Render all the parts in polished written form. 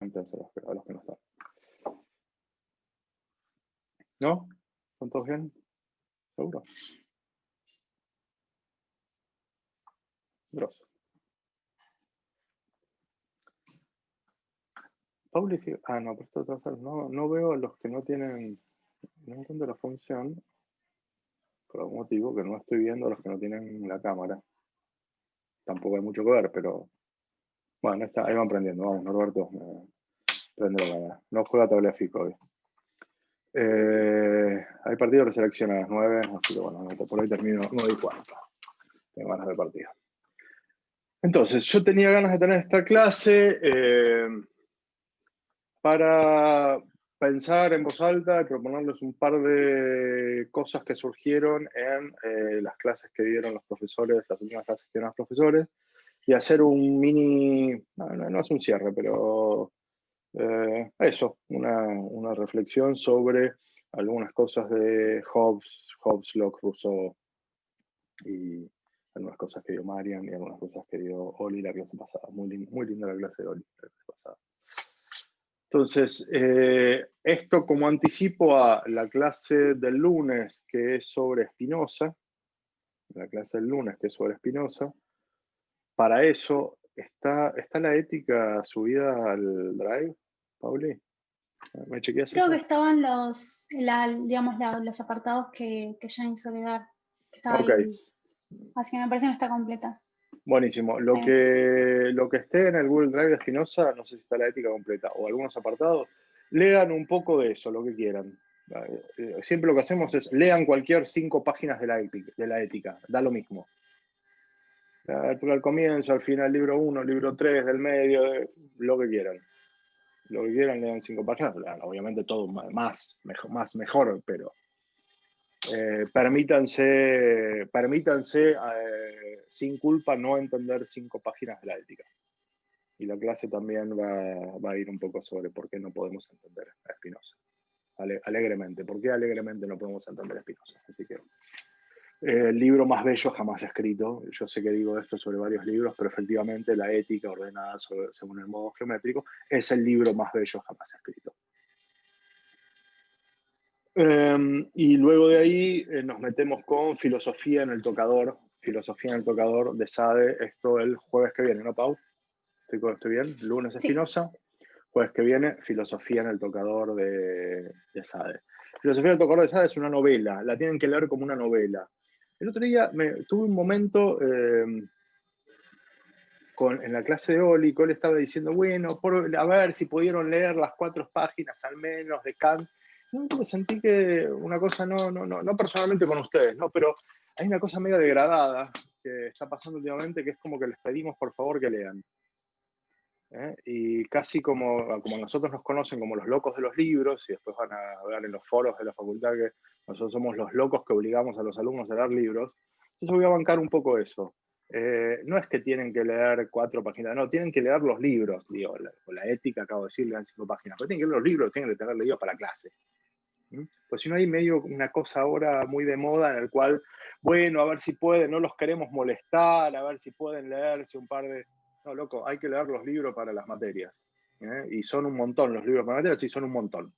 Entonces, a los que no están. ¿No? ¿Están todos bien? ¿Seguro? Grosso. Pauli, no, pero esto va a ser, no veo a los que no tienen, no encuentro la función, por algún motivo que no estoy viendo a los que no tienen la cámara. Tampoco hay mucho que ver, pero bueno, ahí van prendiendo. Vamos, Norberto, prende la cámara. No juega Tagliafico hoy. Hay partido de selección a las 9, así que bueno, por hoy termino 9:15. Tengo ganas de partido. Entonces, yo tenía ganas de tener esta clase para pensar en voz alta y proponerles un par de cosas que surgieron en las clases que dieron los profesores, las últimas clases que dieron los profesores, y hacer un mini, no es un cierre, pero eso, una reflexión sobre algunas cosas de Hobbes, Locke, Rousseau, y algunas cosas que dio Marian y algunas cosas que dio Oli la clase pasada. Muy linda la clase de Oli la clase pasada. Entonces, esto como anticipo a la clase del lunes, que es sobre Spinoza, la clase del lunes, que es sobre Spinoza. Para eso, ¿está la ética subida al Drive, Pauli? ¿Me chequeas Creo eso? que estaban los apartados que Jane suele dar. Estaba Ok. ahí. Así que me parece que no está completa. Buenísimo. Lo que esté en el Google Drive de Spinoza, no sé si está la ética completa o algunos apartados, lean un poco de eso, lo que quieran. Siempre lo que hacemos es lean cualquier 5 páginas de la ética, da lo mismo. Al comienzo, al final, libro 1, libro 3, del medio, lo que quieran. Lo que quieran, lean 5 páginas, lean, obviamente todo más mejor, pero permítanse sin culpa no entender 5 páginas de la ética. Y la clase también va a ir un poco sobre por qué no podemos entender a Spinoza. Alegremente. ¿Por qué alegremente no podemos entender a Spinoza? Así que el libro más bello jamás escrito. Yo sé que digo esto sobre varios libros, pero efectivamente la ética ordenada según el modo geométrico es el libro más bello jamás escrito. Y luego de ahí nos metemos con filosofía en el tocador. Filosofía en el tocador de Sade. Esto el jueves que viene, ¿no, Pau? ¿Estoy bien? Lunes Spinoza. Sí. Jueves que viene, filosofía en el tocador de Sade. Filosofía en el tocador de Sade es una novela. La tienen que leer como una novela. El otro día tuve un momento en la clase de Oli, que Oli estaba diciendo, bueno, a ver si pudieron leer las 4 páginas al menos de Kant. No, sentí que una cosa, no personalmente con ustedes, ¿no? Pero hay una cosa medio degradada que está pasando últimamente, que es como que les pedimos por favor que lean. Y casi como nosotros nos conocen como los locos de los libros, y después van a ver en los foros de la facultad que nosotros somos los locos que obligamos a los alumnos a leer libros, entonces voy a bancar un poco eso. No es que tienen que leer 4 páginas, no, tienen que leer los libros, digo, la ética, acabo de decir, lean 5 páginas, pero tienen que leer los libros, tienen que tener leídos para la clase. Pues si no hay medio una cosa ahora muy de moda en el cual, bueno, a ver si pueden, no los queremos molestar, a ver si pueden leerse un par de... No, loco, hay que leer los libros para las materias. Y son un montón los libros para materias, sí, son un montón.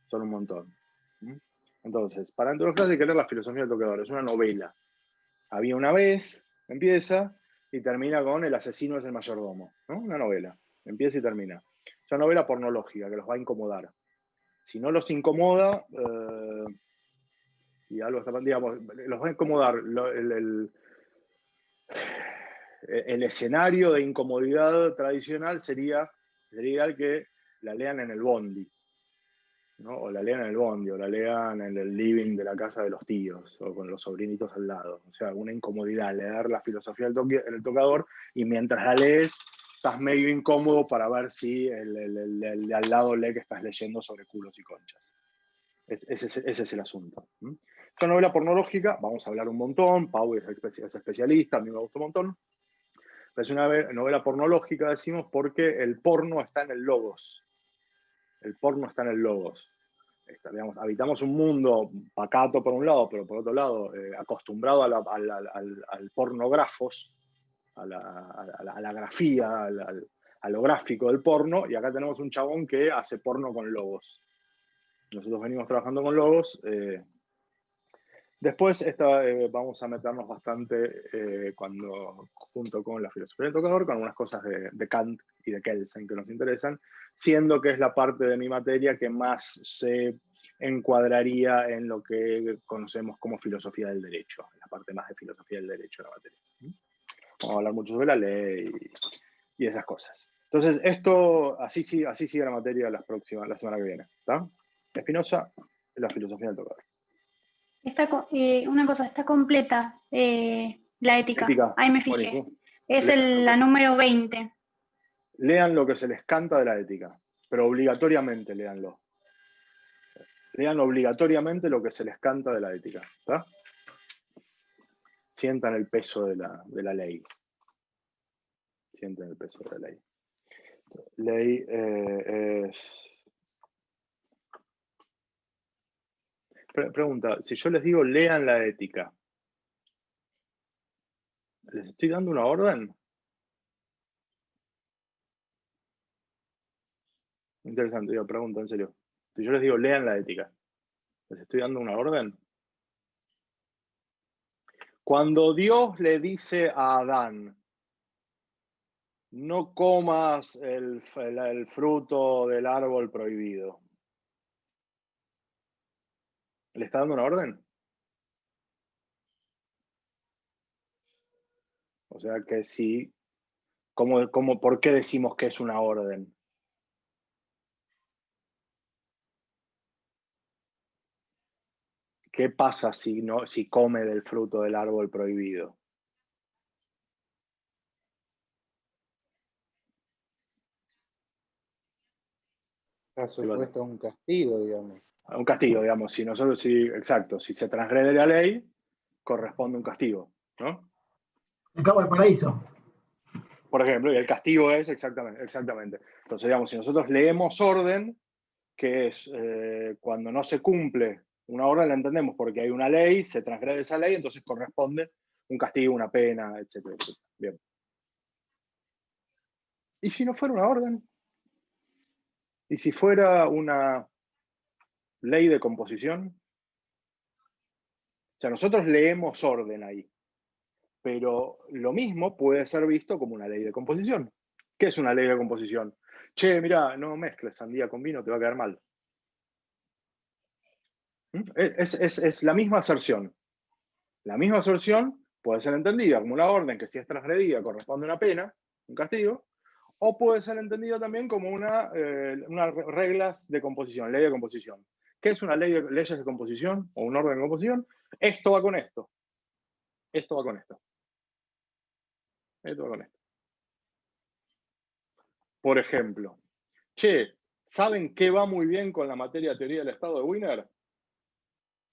Son un montón. Entonces, para entrar en clase hay que leer La filosofía del tocador, es una novela. Había una vez, empieza y termina con El asesino es el mayordomo, ¿no? Una novela, empieza y termina. Es una novela pornológica que los va a incomodar. Si no los incomoda, y algo está, digamos, los va a incomodar el escenario de incomodidad tradicional sería el que la lean en el bondi, ¿no? O la lean en el bondi, o la lean en el living de la casa de los tíos, o con los sobrinitos al lado. O sea, una incomodidad, leer la filosofía en el tocador, y mientras la lees, estás medio incómodo para ver si el de al lado lee que estás leyendo sobre culos y conchas. Ese es el asunto. Es una novela pornológica, vamos a hablar un montón, Pau es especialista, a mí me gusta un montón. Pero es una novela pornológica, decimos, porque el porno está en el logos. El porno está en el logos. Digamos, habitamos un mundo pacato por un lado, pero por otro lado acostumbrado al pornografos, a la grafía, a a lo gráfico del porno, y acá tenemos un chabón que hace porno con logos. Nosotros venimos trabajando con logos. Después vamos a meternos bastante junto con la filosofía del tocador, con algunas cosas de Kant y de Kelsen que nos interesan, siendo que es la parte de mi materia que más se encuadraría en lo que conocemos como filosofía del derecho, la parte más de filosofía del derecho de la materia. Vamos a hablar mucho sobre la ley y esas cosas. Entonces, así sigue la materia la semana que viene. ¿Está? Spinoza, la filosofía del tocador. Una cosa, está completa la ética. Ahí me fijé. Buenísimo. Es la número 20. Lean lo que se les canta de la ética, pero obligatoriamente leanlo. Lean obligatoriamente lo que se les canta de la ética. ¿Está? Sientan el peso de la ley. Sienten el peso de la ley. Ley es... Pregunta, si yo les digo lean la ética, ¿les estoy dando una orden? Interesante, yo pregunto en serio. Si yo les digo lean la ética, ¿les estoy dando una orden? Cuando Dios le dice a Adán, no comas el fruto del árbol prohibido, ¿le está dando una orden? O sea que sí. ¿Por qué decimos que es una orden? ¿Qué pasa si come del fruto del árbol prohibido? Está supuesto a un castigo, digamos. Un castigo, digamos. Exacto, si se transgrede la ley, corresponde un castigo, ¿no? El cabo del paraíso. Por ejemplo, y el castigo es exactamente. Entonces, digamos, si nosotros leemos orden, que es cuando no se cumple una orden, la entendemos porque hay una ley, se transgrede esa ley, entonces corresponde un castigo, una pena, etcétera, etcétera. Bien. ¿Y si no fuera una orden? ¿Y si fuera una ley de composición? O sea, nosotros leemos orden ahí, pero lo mismo puede ser visto como una ley de composición. ¿Qué es una ley de composición? Che, mira, no mezcles sandía con vino, te va a quedar mal. Es la misma aserción. La misma aserción puede ser entendida como una orden que si es transgredida corresponde a una pena, un castigo, o puede ser entendida también como unas reglas de composición, ley de composición. ¿Qué es una leyes de composición o un orden de composición? Esto va con esto. Esto va con esto. Esto va con esto. Por ejemplo, che, ¿saben qué va muy bien con la materia de teoría del estado de Wiener?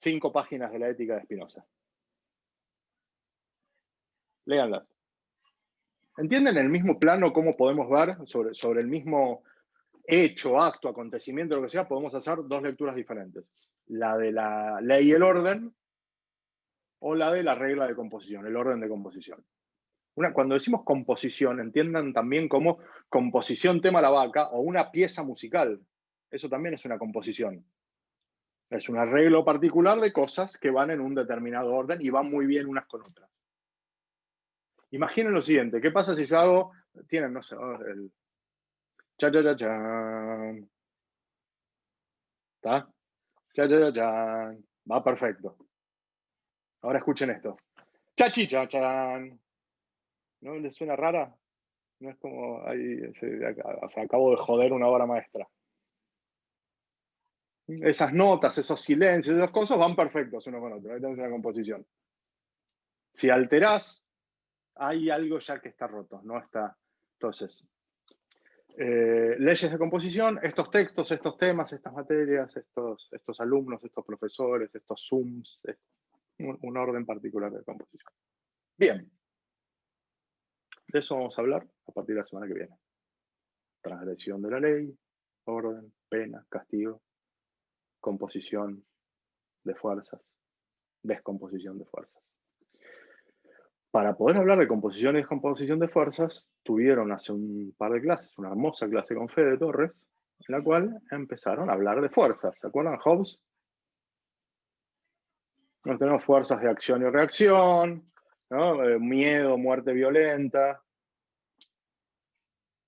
5 páginas de la ética de Spinoza. Léanlas. ¿Entienden el mismo plano cómo podemos ver sobre el mismo hecho, acto, acontecimiento, lo que sea? Podemos hacer 2 lecturas diferentes. La de la ley y el orden, o la de la regla de composición, el orden de composición. Cuando decimos composición, entiendan también como composición tema la vaca o una pieza musical. Eso también es una composición. Es un arreglo particular de cosas que van en un determinado orden y van muy bien unas con otras. Imaginen lo siguiente, ¿qué pasa si yo hago, tienen, no sé, el cha cha cha chan, ¿está? Cha cha cha chan, va perfecto. Ahora escuchen esto. Cha chi cha chan. ¿No les suena rara? No es como, acabo de joder una obra maestra. Esas notas, esos silencios, esas cosas van perfectos uno con otro. Ahí tenés una composición. Si alterás, hay algo ya que está roto, no está. Entonces, leyes de composición, estos textos, estos temas, estas materias, estos alumnos, estos profesores, estos Zooms, un orden particular de composición. Bien. De eso vamos a hablar a partir de la semana que viene. Transgresión de la ley, orden, pena, castigo, composición de fuerzas, descomposición de fuerzas. para poder hablar de composición y descomposición de fuerzas, tuvieron hace un par de clases, una hermosa clase con Fede Torres, en la cual empezaron a hablar de fuerzas. ¿Se acuerdan, Hobbes? Nos tenemos fuerzas de acción y reacción, ¿no? Miedo, muerte violenta.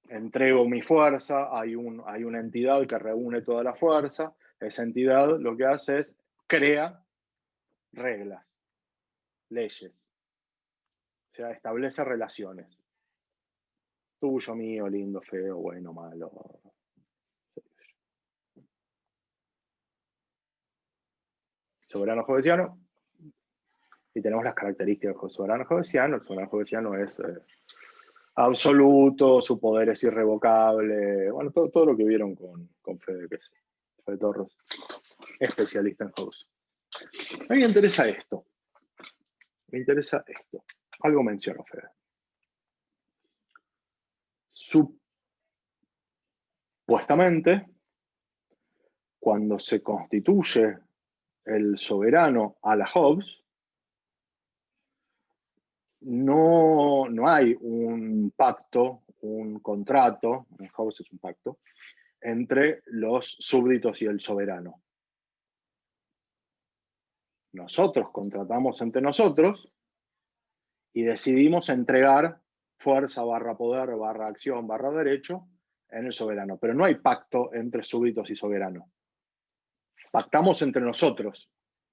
Entrego mi fuerza, hay una entidad que reúne toda la fuerza. Esa entidad lo que hace es crea reglas, leyes. O sea, establece relaciones. Tuyo, mío, lindo, feo, bueno, malo. Soberano hobbesiano. Y tenemos las características del soberano hobbesiano. El soberano hobbesiano es absoluto, su poder es irrevocable. Bueno, todo lo que vieron con Fede, que es Fede Torres, especialista en Hobbes. A mí me interesa esto. Me interesa esto. Algo mencionó Fede. Supuestamente, cuando se constituye el soberano a la Hobbes, no hay un pacto, un contrato, en Hobbes es un pacto, entre los súbditos y el soberano. Nosotros contratamos entre nosotros y decidimos entregar fuerza barra poder barra acción barra derecho en el soberano. Pero no hay pacto entre súbditos y soberano. Pactamos entre nosotros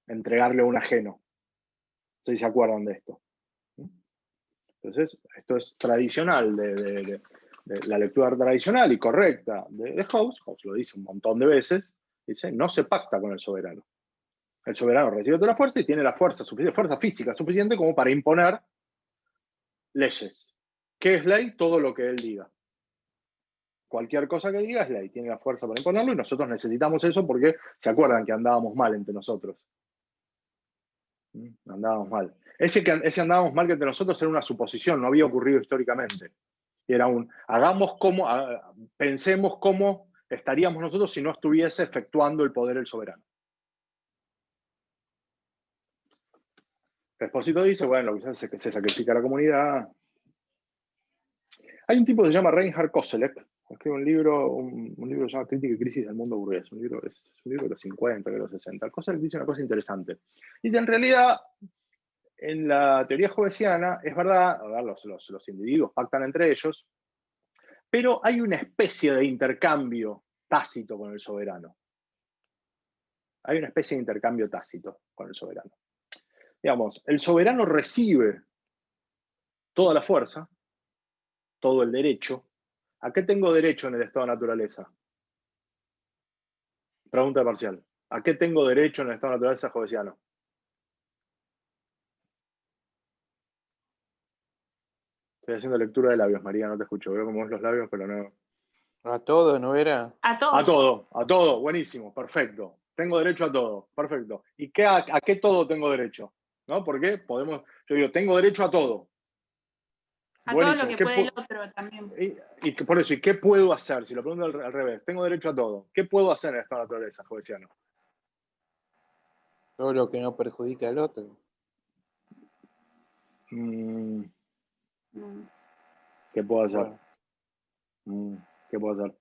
entregarle a un ajeno. No sé si se acuerdan de esto. Entonces, esto es tradicional de la lectura tradicional y correcta de Hobbes. Hobbes lo dice un montón de veces. Dice, no se pacta con el soberano. El soberano recibe toda la fuerza y tiene la fuerza física suficiente como para imponer leyes. ¿Qué es ley? Todo lo que él diga. Cualquier cosa que diga es ley. Tiene la fuerza para imponerlo y nosotros necesitamos eso porque se acuerdan que andábamos mal entre nosotros. Andábamos mal. Ese andábamos mal que entre nosotros era una suposición, no había ocurrido históricamente. Era pensemos cómo estaríamos nosotros si no estuviese efectuando el poder el soberano. Espósito dice, bueno, lo que se hace es que se sacrifica a la comunidad. Hay un tipo que se llama Reinhard Koselleck, escribe un libro que se llama Crítica y Crisis del Mundo Burgués, es un libro de los 50, de los 60. Koselleck dice una cosa interesante. Dice, en realidad, en la teoría hobbesiana, es verdad, los individuos pactan entre ellos, pero hay una especie de intercambio tácito con el soberano. Hay una especie de intercambio tácito con el soberano. Digamos, el soberano recibe toda la fuerza, todo el derecho. ¿A qué tengo derecho en el estado de naturaleza? Pregunta parcial. ¿A qué tengo derecho en el estado de naturaleza hobbesiano? Estoy haciendo lectura de labios, María, no te escucho. Veo cómo ves los labios, pero no. A todo, ¿no era? A todo. A todo. Buenísimo, perfecto. Tengo derecho a todo, perfecto. ¿Y a qué todo tengo derecho? ¿No? Porque yo digo, tengo derecho a todo. A Buenísimo. todo lo que puede el otro también. Por eso, ¿y qué puedo hacer? Si lo pregunto al revés, tengo derecho a todo. ¿Qué puedo hacer en esta naturaleza, hobbesiano? Todo lo que no perjudica al otro. ¿Qué puedo hacer? Bueno. ¿Qué puedo hacer?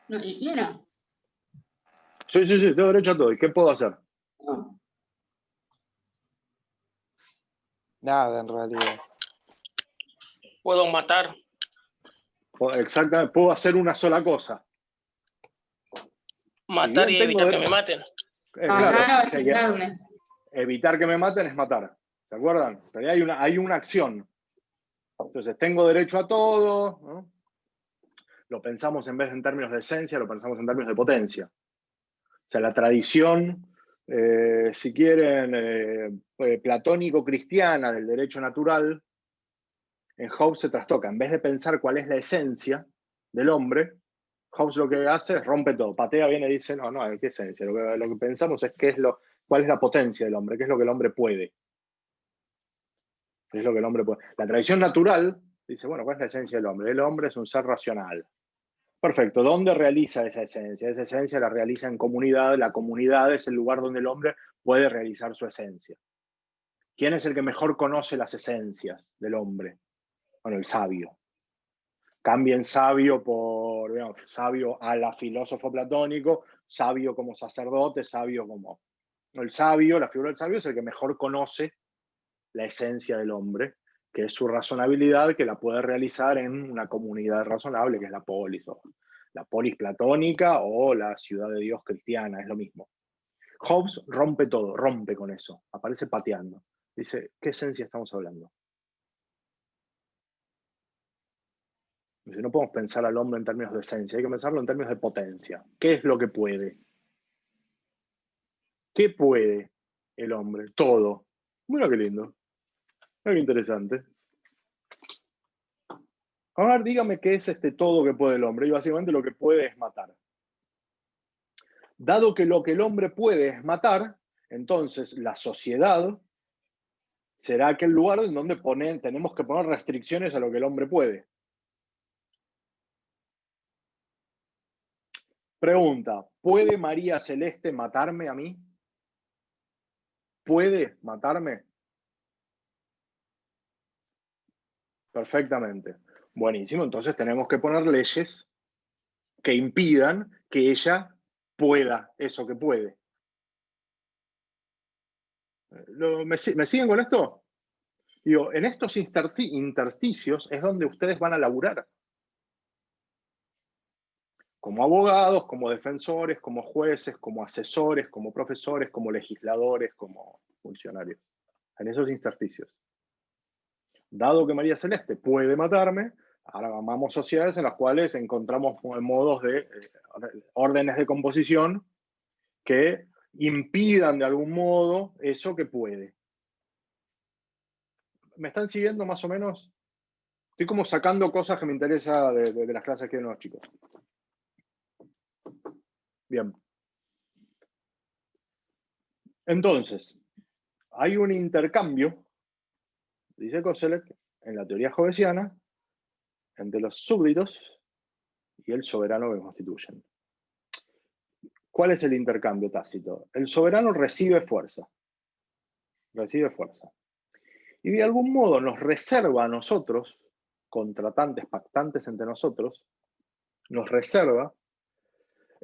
No, ¿y no? Sí, tengo derecho a todo. ¿Y qué puedo hacer? No. Nada, en realidad. Puedo matar. Exactamente, puedo hacer una sola cosa. Matar Si y bien evitar tengo que me maten. Claro, evitar que me maten es matar. ¿Se acuerdan? Pero hay una acción. Entonces, tengo derecho a todo, ¿no? Lo pensamos en vez de en términos de esencia, lo pensamos en términos de potencia. O sea, la tradición, si quieren, platónico-cristiana del derecho natural, en Hobbes se trastoca. En vez de pensar cuál es la esencia del hombre, Hobbes lo que hace es rompe todo. Patea, viene y dice, no, ¿qué esencia? Lo que pensamos es cuál es la potencia del hombre, qué es lo que el hombre puede. ¿Qué es lo que el hombre puede? La tradición natural dice, bueno, ¿cuál es la esencia del hombre? El hombre es un ser racional. Perfecto. ¿Dónde realiza esa esencia? Esa esencia la realiza en comunidad. La comunidad es el lugar donde el hombre puede realizar su esencia. ¿Quién es el que mejor conoce las esencias del hombre? Bueno, el sabio. Cambien sabio por, digamos, sabio a la filósofo platónico, sabio como sacerdote, sabio como... El sabio, la figura del sabio es el que mejor conoce la esencia del hombre, que es su razonabilidad, que la puede realizar en una comunidad razonable, que es la polis, o la polis platónica o la ciudad de Dios cristiana, es lo mismo. Hobbes rompe todo, rompe con eso, aparece pateando. Dice, ¿qué esencia estamos hablando? Dice, no podemos pensar al hombre en términos de esencia, hay que pensarlo en términos de potencia. ¿Qué es lo que puede? ¿Qué puede el hombre? Todo. Mira qué lindo. Mira qué interesante. A ver, dígame qué es este todo que puede el hombre. Y básicamente lo que puede es matar. Dado que lo que el hombre puede es matar, entonces la sociedad será aquel lugar en donde tenemos que poner restricciones a lo que el hombre puede. Pregunta, ¿puede María Celeste matarme a mí? ¿Puede matarme? Perfectamente. Buenísimo, entonces tenemos que poner leyes que impidan que ella pueda eso que puede. ¿Me siguen con esto? Digo, en estos intersticios es donde ustedes van a laburar. Como abogados, como defensores, como jueces, como asesores, como profesores, como legisladores, como funcionarios. En esos intersticios. Dado que María Celeste puede matarme, ahora amamos sociedades en las cuales encontramos modos de órdenes de composición que impidan de algún modo eso que puede. ¿Me están siguiendo más o menos? Estoy como sacando cosas que me interesan de las clases que den los chicos. Bien. Entonces, hay un intercambio, dice Koselleck, en la teoría hobbesiana, entre los súbditos y el soberano que constituyen. ¿Cuál es el intercambio tácito? El soberano recibe fuerza. Recibe fuerza. Y de algún modo nos reserva a nosotros, contratantes, pactantes entre nosotros, nos reserva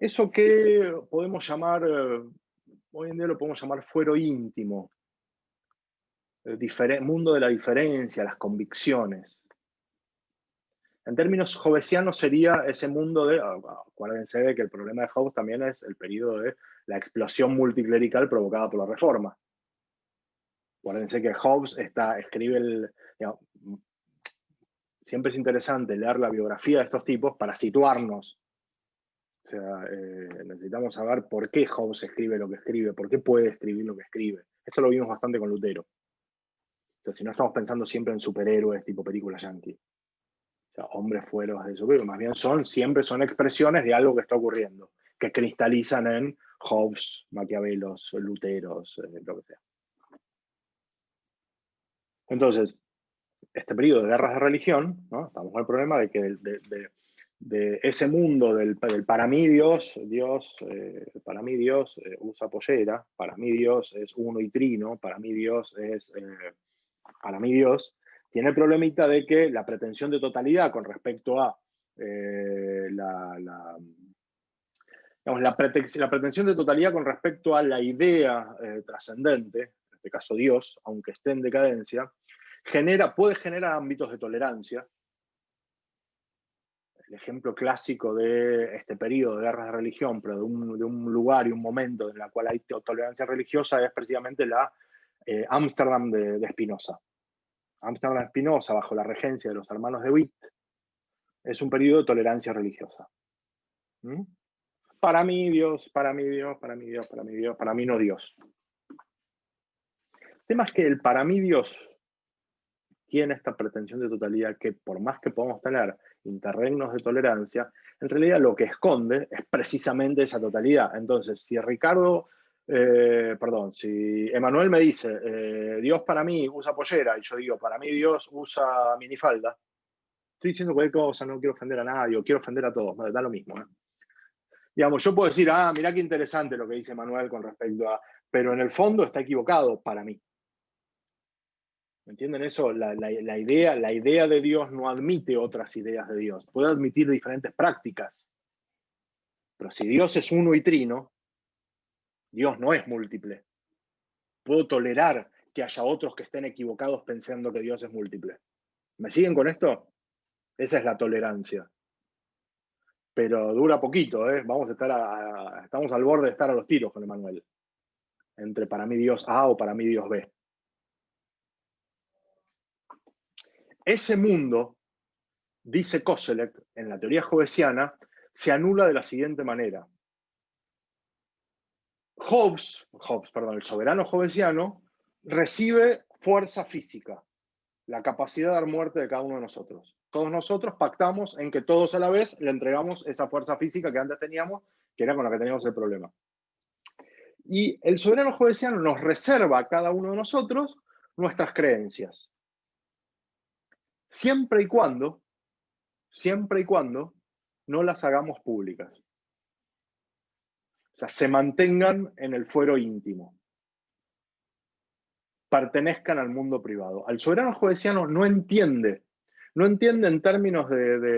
eso que podemos llamar, hoy en día lo podemos llamar fuero íntimo, el mundo de la diferencia, las convicciones. En términos hobbesianos sería ese mundo de, acuérdense de que el problema de Hobbes también es el periodo de la explosión multiclerical provocada por la Reforma. Acuérdense que Hobbes escribe digamos, siempre es interesante leer la biografía de estos tipos para situarnos. O sea, necesitamos saber por qué Hobbes escribe lo que escribe, por qué puede escribir lo que escribe. Esto lo vimos bastante con Lutero. O sea, si no estamos pensando siempre en superhéroes tipo películas yankee. O sea, hombres fueros de superhéroes, más bien siempre son expresiones de algo que está ocurriendo, que cristalizan en Hobbes, Maquiavelos, Luteros, lo que sea. Entonces, este periodo de guerras de religión, ¿no? Estamos con el problema de que de ese mundo del para mí Dios usa pollera, para mí Dios es uno y trino, para mí Dios tiene el problemita de que la pretensión de totalidad con respecto a la pretensión de totalidad con respecto a la idea trascendente, en este caso Dios, aunque esté en decadencia, puede generar ámbitos de tolerancia. El ejemplo clásico de este periodo de guerras de religión, pero de un lugar y un momento en el cual hay tolerancia religiosa, es precisamente la Ámsterdam de Spinoza. Ámsterdam de Spinoza, bajo la regencia de los hermanos de Witt, es un periodo de tolerancia religiosa. ¿Mm? Para mí Dios, para mí Dios, para mí Dios, para mí Dios, para mí no Dios. El tema es que el para mí Dios tiene esta pretensión de totalidad que por más que podamos tener interregnos de tolerancia, en realidad lo que esconde es precisamente esa totalidad. Entonces, si si Emanuel me dice, Dios para mí usa pollera, y yo digo, para mí Dios usa minifalda, estoy diciendo cualquier cosa, no quiero ofender a nadie, o quiero ofender a todos, me da lo mismo. Digamos, yo puedo decir, mirá qué interesante lo que dice Emanuel con respecto a... Pero en el fondo está equivocado para mí. ¿Entienden eso? La idea de Dios no admite otras ideas de Dios. Puede admitir diferentes prácticas. Pero si Dios es uno y trino, Dios no es múltiple. Puedo tolerar que haya otros que estén equivocados pensando que Dios es múltiple. ¿Me siguen con esto? Esa es la tolerancia. Pero dura poquito, ¿eh? Estamos al borde de estar a los tiros con Emmanuel. Entre para mí Dios A o para mí Dios B. Ese mundo, dice Koselleck, en la teoría hobbesiana, se anula de la siguiente manera. El soberano hobbesiano, recibe fuerza física, la capacidad de dar muerte de cada uno de nosotros. Todos nosotros pactamos en que todos a la vez le entregamos esa fuerza física que antes teníamos, que era con la que teníamos el problema. Y el soberano hobbesiano nos reserva a cada uno de nosotros nuestras creencias. Siempre y cuando no las hagamos públicas. O sea, se mantengan en el fuero íntimo. Pertenezcan al mundo privado. Al soberano hobbesiano no entiende en términos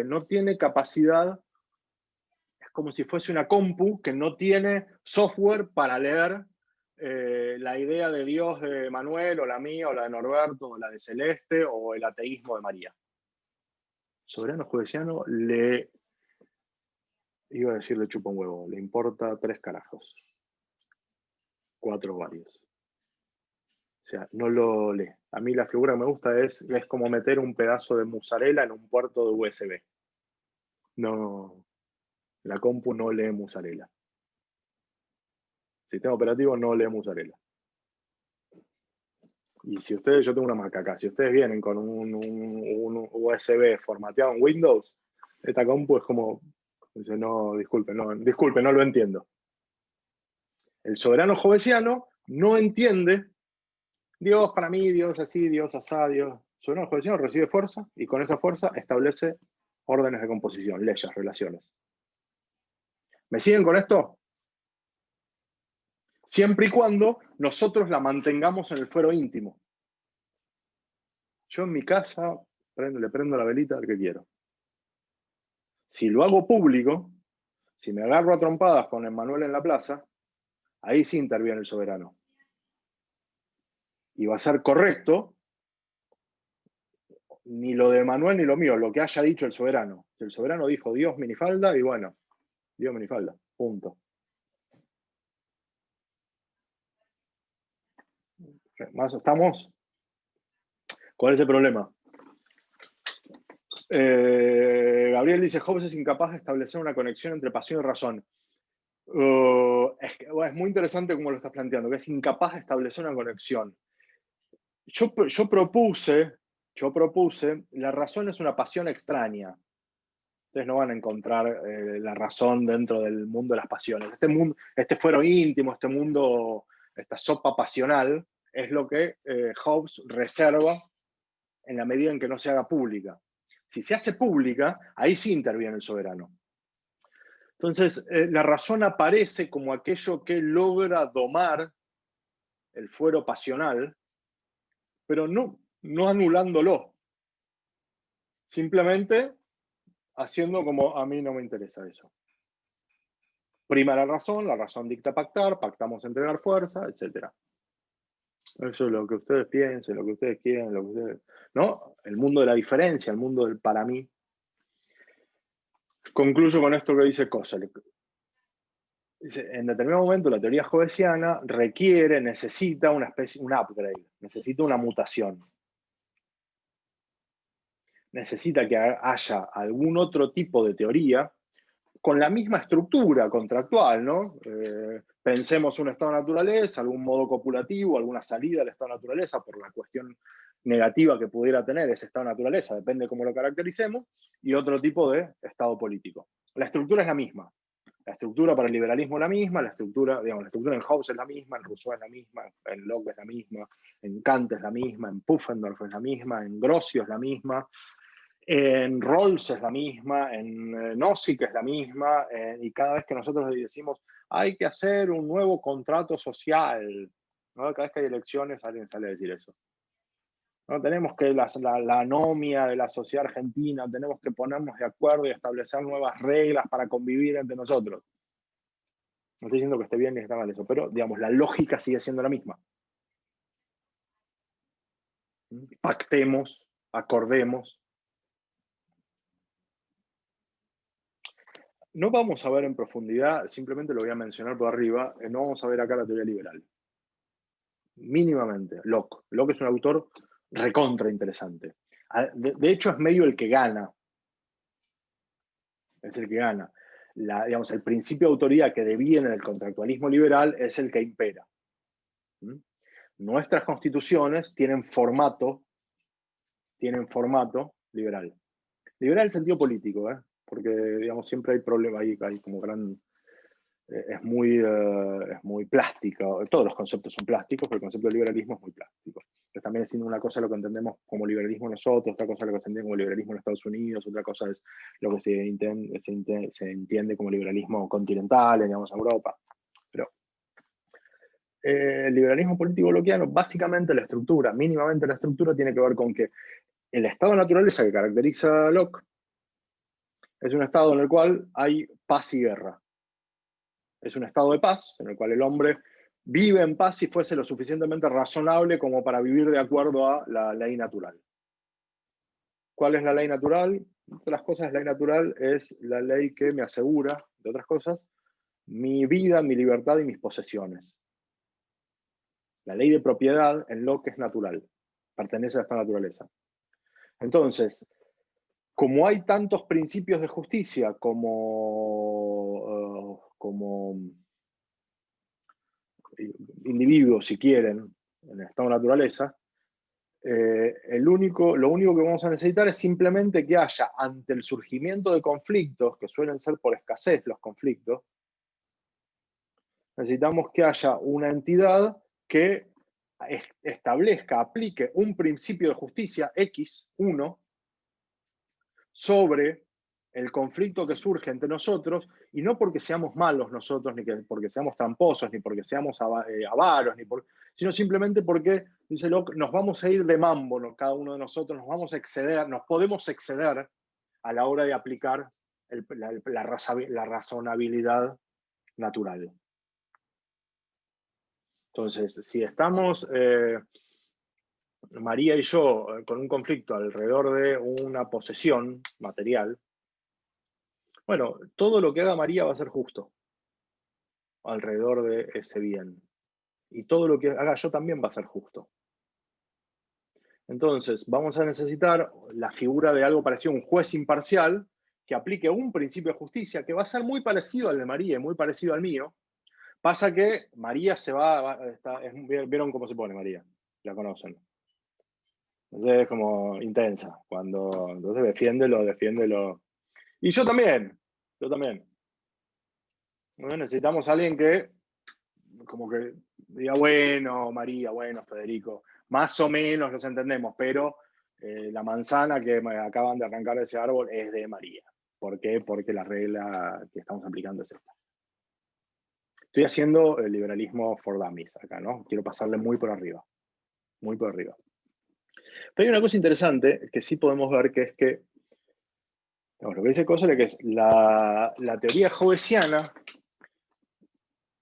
no tiene capacidad, es como si fuese una compu que no tiene software para leer la idea de Dios de Manuel, o la mía, o la de Norberto, o la de Celeste, o el ateísmo de María. Soberano hobbesiano iba a decirle chupa un huevo, le importa 3 carajos. 4 varios. O sea, no lo lee. A mí la figura que me gusta es como meter un pedazo de mozzarella en un puerto de USB. No, la compu no lee mozzarella. Sistema operativo no lee mozzarella. Y si ustedes, yo tengo una Mac acá, si ustedes vienen con un USB formateado en Windows, esta compu es como, dice, no, disculpe, no lo entiendo. El soberano hobbesiano no entiende Dios para mí, Dios así, Dios asá, Dios. El soberano hobbesiano recibe fuerza y con esa fuerza establece órdenes de composición, leyes, relaciones. ¿Me siguen con esto? Siempre y cuando nosotros la mantengamos en el fuero íntimo. Yo en mi casa le prendo la velita al que quiero. Si lo hago público, si me agarro a trompadas con Emmanuel en la plaza, ahí sí interviene el soberano. Y va a ser correcto ni lo de Emmanuel ni lo mío, lo que haya dicho el soberano. El soberano dijo Dios minifalda y bueno, Dios minifalda, punto. ¿Más estamos? ¿Cuál es el problema? Gabriel dice, Hobbes es incapaz de establecer una conexión entre pasión y razón. Es muy interesante cómo lo estás planteando, que es incapaz de establecer una conexión. Yo propuse, la razón es una pasión extraña. Ustedes no van a encontrar la razón dentro del mundo de las pasiones. Este fuero íntimo, este mundo, esta sopa pasional, es lo que Hobbes reserva en la medida en que no se haga pública. Si se hace pública, ahí sí interviene el soberano. Entonces, la razón aparece como aquello que logra domar el fuero pasional, pero no anulándolo. Simplemente haciendo como a mí no me interesa eso. Prima la razón dicta pactar, pactamos entregar fuerza, etc. Eso es lo que ustedes piensen, lo que ustedes quieran, lo que ustedes... ¿No? El mundo de la diferencia, el mundo del para mí. Concluyo con esto que dice Koselleck. Dice, en determinado momento la teoría hobbesiana necesita una especie, un upgrade, necesita una mutación. Necesita que haya algún otro tipo de teoría con la misma estructura contractual, ¿no? Pensemos un estado de naturaleza, algún modo copulativo, alguna salida del estado de naturaleza por la cuestión negativa que pudiera tener ese estado de naturaleza, depende de cómo lo caractericemos, y otro tipo de estado político. La estructura es la misma. La estructura para el liberalismo es la misma, la estructura en Hobbes es la misma, en Rousseau es la misma, en Locke es la misma, en Kant es la misma, en Pufendorf es la misma, en Grocio es la misma, en Rawls es la misma, en Nozick es la misma, y cada vez que nosotros decimos hay que hacer un nuevo contrato social, ¿no? Cada vez que hay elecciones alguien sale a decir eso. No tenemos que la anomia de la sociedad argentina, tenemos que ponernos de acuerdo y establecer nuevas reglas para convivir entre nosotros. No estoy diciendo que esté bien ni que esté mal eso, pero digamos, la lógica sigue siendo la misma. Pactemos, acordemos. No vamos a ver en profundidad, simplemente lo voy a mencionar por arriba, no vamos a ver acá la teoría liberal. Mínimamente, Locke. Locke es un autor recontra interesante. De hecho, es medio el que gana. Es el que gana. Digamos, el principio de autoridad que deviene del contractualismo liberal es el que impera. Nuestras constituciones tienen formato liberal. Liberal en el sentido político, porque digamos, siempre hay problemas ahí, hay como gran... es muy plástica, todos los conceptos son plásticos, pero el concepto de liberalismo es muy plástico. Entonces, también es una cosa lo que entendemos como liberalismo nosotros, otra cosa lo que se entiende como liberalismo en Estados Unidos, otra cosa es lo que se entiende como liberalismo continental, digamos, en Europa. Pero el liberalismo político lockeano, básicamente la estructura, mínimamente la estructura, tiene que ver con que el estado de naturaleza que caracteriza a Locke es un estado en el cual hay paz y guerra. Es un estado de paz en el cual el hombre vive en paz si fuese lo suficientemente razonable como para vivir de acuerdo a la ley natural. ¿Cuál es la ley natural? Entre otras cosas, la ley natural es la ley que me asegura, de otras cosas, mi vida, mi libertad y mis posesiones. La ley de propiedad en Locke es natural, pertenece a esta naturaleza. Entonces, como hay tantos principios de justicia como individuos, si quieren, en el estado de naturaleza, lo único que vamos a necesitar es simplemente que haya, ante el surgimiento de conflictos, que suelen ser por escasez los conflictos, necesitamos que haya una entidad que establezca, aplique un principio de justicia X1 sobre el conflicto que surge entre nosotros, y no porque seamos malos nosotros, ni porque seamos tramposos, ni porque seamos avaros, sino simplemente porque, dice Locke, nos vamos a ir de mambo, ¿no? Cada uno de nosotros nos vamos a exceder, nos podemos exceder a la hora de aplicar la razonabilidad natural. Entonces, si estamos María y yo con un conflicto alrededor de una posesión material, bueno, todo lo que haga María va a ser justo alrededor de ese bien. Y todo lo que haga yo también va a ser justo. Entonces, vamos a necesitar la figura de algo parecido a un juez imparcial que aplique un principio de justicia que va a ser muy parecido al de María y muy parecido al mío. Pasa que María ¿vieron cómo se pone María? La conocen. Entonces es como intensa. Entonces defiéndelo. Y yo también. Necesitamos a alguien que como que diga, bueno, María, bueno, Federico, más o menos nos entendemos, pero la manzana que me acaban de arrancar de ese árbol es de María. ¿Por qué? Porque la regla que estamos aplicando es esta. Estoy haciendo el liberalismo for dummies acá, ¿no? Quiero pasarle muy por arriba. Muy por arriba. Pero hay una cosa interesante que sí podemos ver, que es que, lo que dice Koselleck es la teoría hobbesiana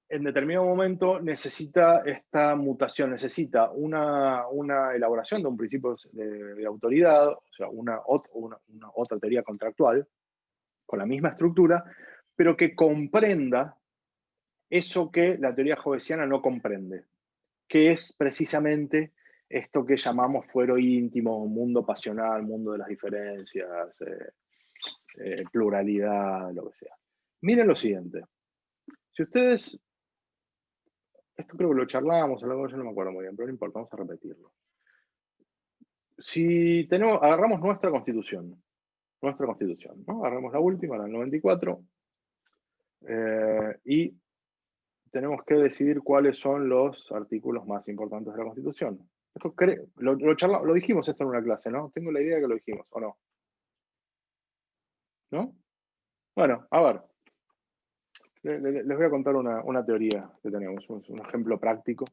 en determinado momento necesita esta mutación, necesita una elaboración de un principio de autoridad, o sea, una otra teoría contractual, con la misma estructura, pero que comprenda eso que la teoría hobbesiana no comprende, que es precisamente esto que llamamos fuero íntimo, mundo pasional, mundo de las diferencias, pluralidad, lo que sea. Miren lo siguiente. Si ustedes... Esto creo que lo charlábamos, yo no me acuerdo muy bien, pero no importa, vamos a repetirlo. Si agarramos nuestra constitución, ¿no? Agarramos la última, la del 94, y tenemos que decidir cuáles son los artículos más importantes de la Constitución. Esto lo dijimos esto en una clase, ¿no? Tengo la idea de que lo dijimos, ¿o no? ¿No? Bueno, a ver. Les voy a contar una teoría que tenemos, un ejemplo práctico.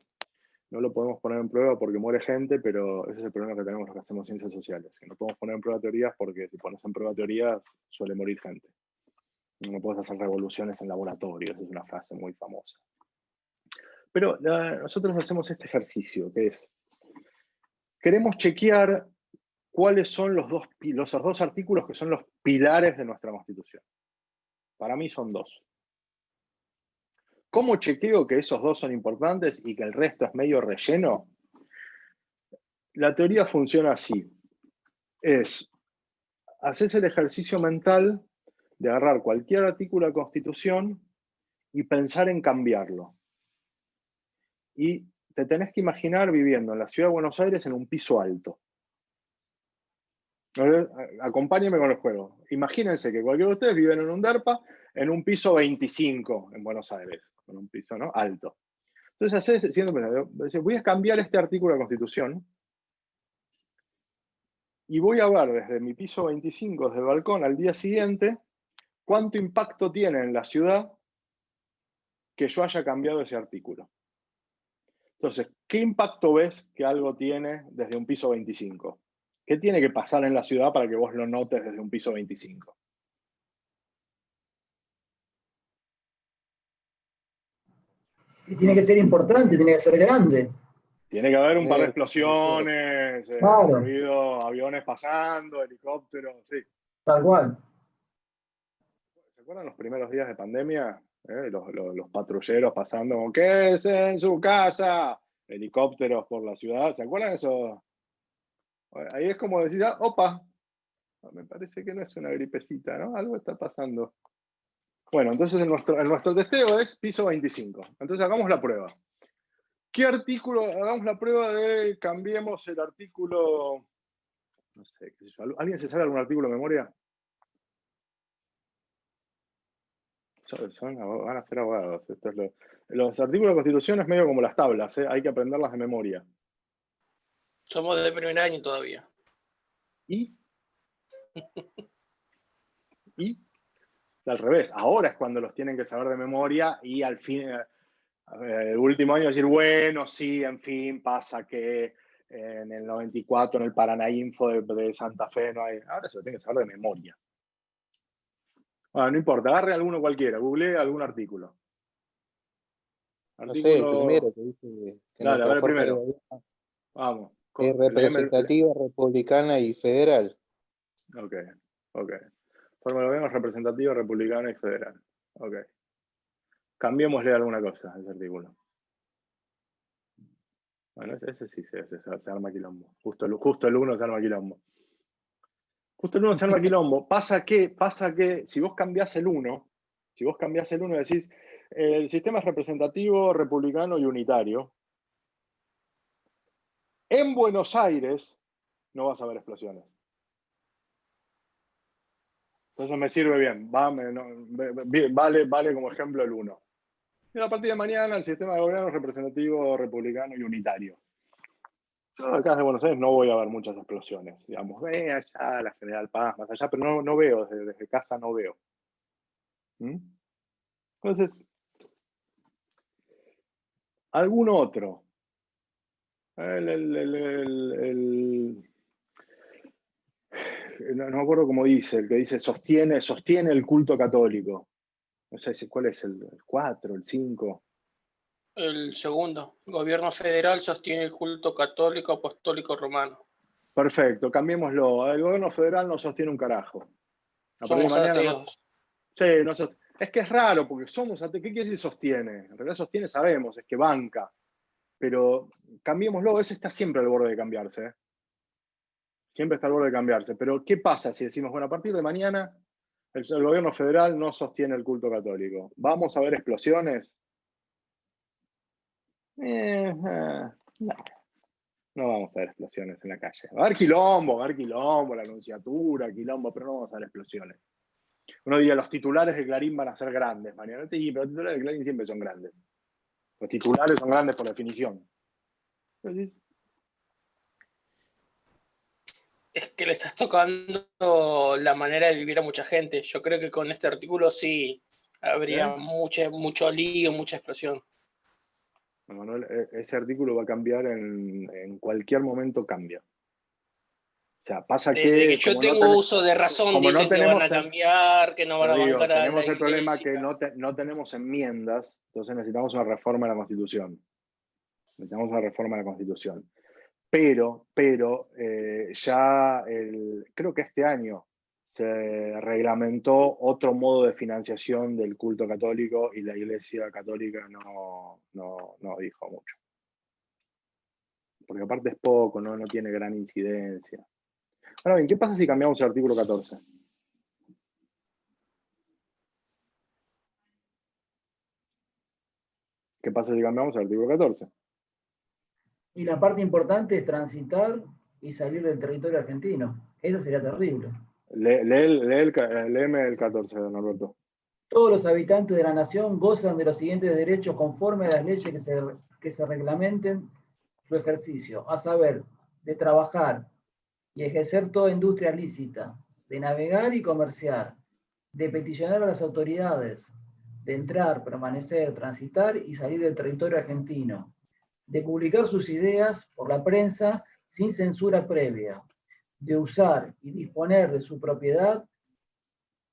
no lo podemos poner en prueba porque muere gente, pero ese es el problema que tenemos los que hacemos ciencias sociales, que no podemos poner en prueba teorías porque si pones en prueba teorías suele morir gente. No puedes hacer revoluciones en laboratorio, esa es una frase muy famosa. Pero nosotros hacemos este ejercicio, que es, queremos chequear cuáles son los dos artículos que son los pilares de nuestra Constitución. Para mí son dos. ¿Cómo chequeo que esos dos son importantes y que el resto es medio relleno? La teoría funciona así. Haces el ejercicio mental de agarrar cualquier artículo de la Constitución y pensar en cambiarlo. Y te tenés que imaginar viviendo en la ciudad de Buenos Aires en un piso alto. Acompáñenme con el juego. Imagínense que cualquiera de ustedes vive en un DERPA en un piso 25 en Buenos Aires, en un piso, ¿no?, alto. Entonces, voy a cambiar este artículo de la Constitución y voy a ver desde mi piso 25, desde el balcón, al día siguiente, cuánto impacto tiene en la ciudad que yo haya cambiado ese artículo. Entonces, ¿qué impacto ves que algo tiene desde un piso 25? ¿Qué tiene que pasar en la ciudad para que vos lo notes desde un piso 25? Y tiene que ser importante, tiene que ser grande. Tiene que haber un par de explosiones, Claro. ruido, aviones pasando, helicópteros, sí. Tal cual. ¿Se acuerdan los primeros días de pandemia? Los patrulleros pasando, quédese en su casa, helicópteros por la ciudad, ¿se acuerdan de eso? Ahí es como decir, opa, me parece que no es una gripecita, ¿no? Algo está pasando. Bueno, entonces en nuestro testeo es piso 25. Entonces hagamos la prueba. ¿Qué artículo? Hagamos la prueba de cambiemos el artículo, no sé, qué sé yo. ¿Alguien se sabe algún artículo de memoria? Van a ser abogados. Los artículos de Constitución es medio como las tablas, hay que aprenderlas de memoria. Somos de primer año todavía. ¿Y? Al revés, ahora es cuando los tienen que saber de memoria y al fin, el último año decir, bueno, sí, en fin, pasa que en el 94 en el Paranainfo de Santa Fe no hay. Ahora se lo tienen que saber de memoria. Bueno, no importa, agarre alguno cualquiera, googlee algún artículo. No sé, el primero que dice que dale, a ver el primero. Vamos. Es representativa, republicana y federal. Ok. Forma de gobierno representativa, republicana y federal. Ok. Cambiémosle alguna cosa a ese artículo. Bueno, ese sí se arma quilombo. Justo el 1 se arma quilombo. Justo el 1 se arma quilombo. Pasa que si vos cambiás el 1 y decís, el sistema es representativo, republicano y unitario, en Buenos Aires no vas a ver explosiones. Entonces me sirve bien. Vale como ejemplo el 1. Y a partir de mañana el sistema de gobierno es representativo, republicano y unitario. Yo acá desde Buenos Aires no voy a ver muchas explosiones. Digamos, allá la General Paz, más allá, pero no veo, desde casa no veo. Entonces, ¿algún otro? No me acuerdo cómo dice, el que dice sostiene el culto católico. No sé cuál es, el 4, el 5. El segundo, el gobierno federal sostiene el culto católico apostólico romano. Perfecto, cambiémoslo. El gobierno federal no sostiene un carajo. Somos ateos. Es que es raro, porque somos ateos. ¿Qué quiere decir sostiene? En realidad sostiene, sabemos, es que banca. Pero cambiémoslo, ese está siempre al borde de cambiarse. Siempre está al borde de cambiarse. Pero ¿qué pasa si decimos, bueno, a partir de mañana el gobierno federal no sostiene el culto católico? ¿Vamos a ver explosiones? No vamos a ver explosiones en la calle. Va a haber quilombo, la anunciatura, quilombo, pero no vamos a ver explosiones. Uno diría, los titulares de Clarín van a ser grandes mañana. Sí, pero los titulares de Clarín siempre son grandes. Los titulares son grandes por definición. Es que le estás tocando la manera de vivir a mucha gente. Yo creo que con este artículo sí habría mucho lío, mucha explosión. Manuel, ese artículo va a cambiar en cualquier momento, cambia. O sea, pasa Desde que yo como tengo uso de razón, como no dicen que van a tenemos, cambiar, que no van a te digo, bancar a la tenemos el problema que iglesia. no tenemos enmiendas, entonces necesitamos una reforma de la Constitución. Necesitamos una reforma de la Constitución. Pero ya creo que este año se reglamentó otro modo de financiación del culto católico y la Iglesia Católica no dijo mucho. Porque aparte es poco, no tiene gran incidencia. Ahora bien, ¿qué pasa si cambiamos el artículo 14? ¿Qué pasa si cambiamos el artículo 14? Y la parte importante es transitar y salir del territorio argentino. Eso sería terrible. Léeme el 14, don Alberto. Todos los habitantes de la nación gozan de los siguientes derechos conforme a las leyes que se reglamenten su ejercicio, a saber, de trabajar y ejercer toda industria lícita, de navegar y comerciar, de peticionar a las autoridades, de entrar, permanecer, transitar y salir del territorio argentino, de publicar sus ideas por la prensa sin censura previa, de usar y disponer de su propiedad,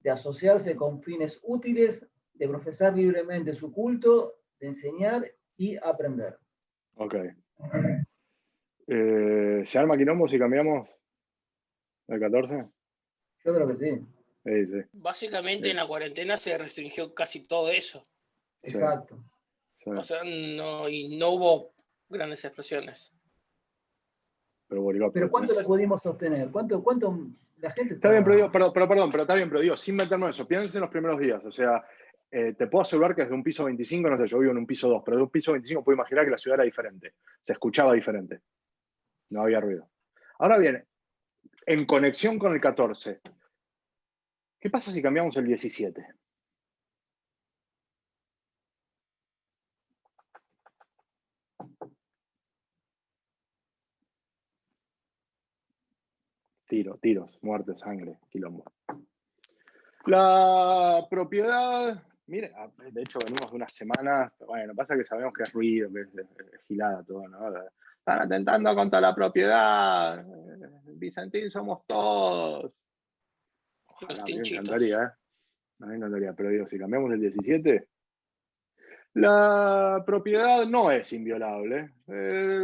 de asociarse con fines útiles, de profesar libremente su culto, de enseñar y aprender. Ok. ¿Se arma quilombo si cambiamos el 14? Yo creo que sí. Sí. Básicamente en la cuarentena se restringió casi todo eso. Sí. Exacto. Sí. O sea, no hubo grandes explosiones. Pero ¿cuánto la pudimos sostener? ¿Cuánto la gente está bien, pero digo, pero está bien, pero digo, sin meternos en eso, piensen en los primeros días. O sea, te puedo asegurar que desde un piso 25, no sé, yo vivo en un piso 2, pero de un piso 25 puedo imaginar que la ciudad era diferente. Se escuchaba diferente. No había ruido. Ahora bien, en conexión con el 14, ¿qué pasa si cambiamos el 17? Tiros, muerte, sangre, quilombo. La propiedad, mire, de hecho venimos de unas semanas, bueno, pasa que sabemos que es ruido, que es gilada todo, ¿no? Están atentando contra la propiedad, Vicentín somos todos. Ojalá, a mí me encantaría, A mí me encantaría, pero digo, si cambiamos el 17, la propiedad no es inviolable.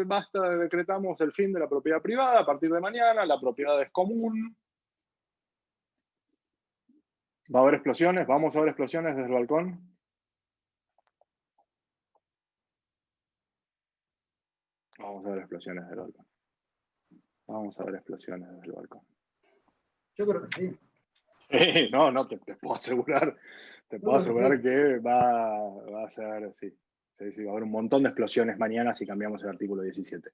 Basta, decretamos el fin de la propiedad privada a partir de mañana, la propiedad es común. ¿Va a haber explosiones? ¿Vamos a ver explosiones desde el balcón? Vamos a ver explosiones desde el balcón. Vamos a ver explosiones desde el balcón. Yo creo que sí. No, te puedo asegurar. Te puedo asegurar que va a ser, sí, va a haber un montón de explosiones mañana si cambiamos el artículo 17.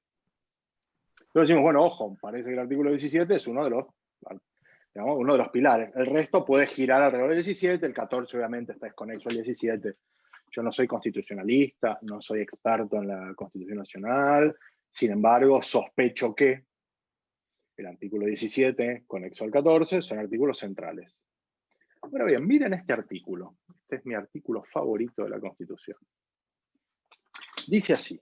Pero decimos, bueno, ojo, parece que el artículo 17 es uno de los pilares. El resto puede girar alrededor del 17, el 14 obviamente está desconexo al 17. Yo no soy constitucionalista, no soy experto en la Constitución Nacional, sin embargo, sospecho que el artículo 17, conexo al 14, son artículos centrales. Ahora bien, miren este artículo. Este es mi artículo favorito de la Constitución. Dice así: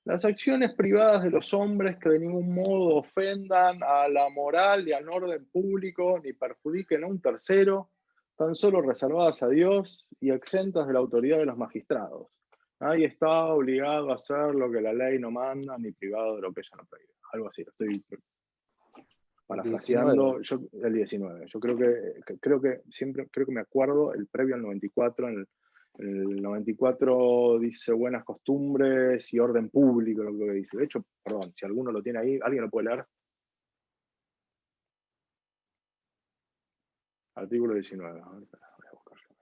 las acciones privadas de los hombres que de ningún modo ofendan a la moral y al orden público ni perjudiquen a un tercero, tan solo reservadas a Dios y exentas de la autoridad de los magistrados. Nadie está obligado a hacer lo que la ley no manda, ni privado de lo que ella no prohíbe. Algo así, lo estoy parafraseando. El 19. Yo creo que me acuerdo, el previo al 94, el 94 dice buenas costumbres y orden público, lo que dice. De hecho, perdón, si alguno lo tiene ahí, ¿alguien lo puede leer? Artículo 19. Voy a buscarlo.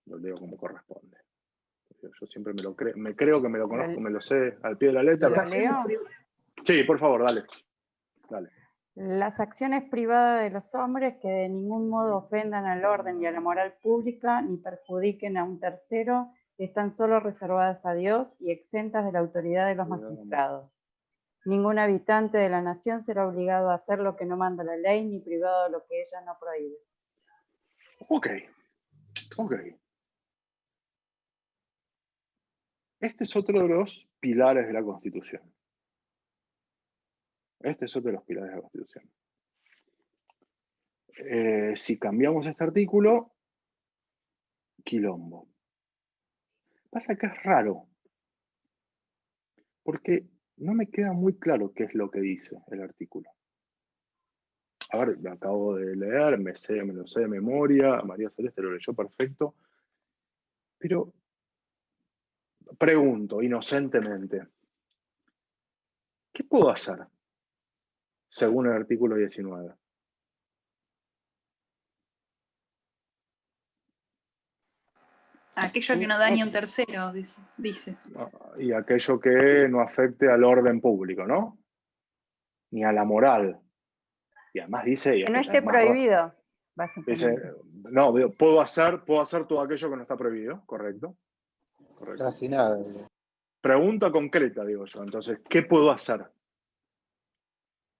Lo leo como corresponde. Yo siempre me creo que me lo conozco, me lo sé al pie de la letra. ¿Lo leo? Sí, por favor, dale. Las acciones privadas de los hombres que de ningún modo ofendan al orden y a la moral pública ni perjudiquen a un tercero están solo reservadas a Dios y exentas de la autoridad de los magistrados. Ningún habitante de la nación será obligado a hacer lo que no manda la ley ni privado de lo que ella no prohíbe. Ok. Este es otro de los pilares de la Constitución. Este es otro de los pilares de la Constitución. Si cambiamos este artículo, quilombo. Pasa que es raro, porque no me queda muy claro qué es lo que dice el artículo. A ver, lo acabo de leer, me lo sé de memoria, María Celeste lo leyó perfecto, pero pregunto inocentemente, ¿qué puedo hacer según el artículo 19? Aquello que no dañe a un tercero, dice. Y aquello que no afecte al orden público, ¿no? Ni a la moral. Y además dice... Que no esté prohibido, básicamente. Dice, no, puedo hacer todo aquello que no está prohibido, ¿correcto? Correcto. Casi nada. Pregunta concreta, digo yo. Entonces, ¿qué puedo hacer?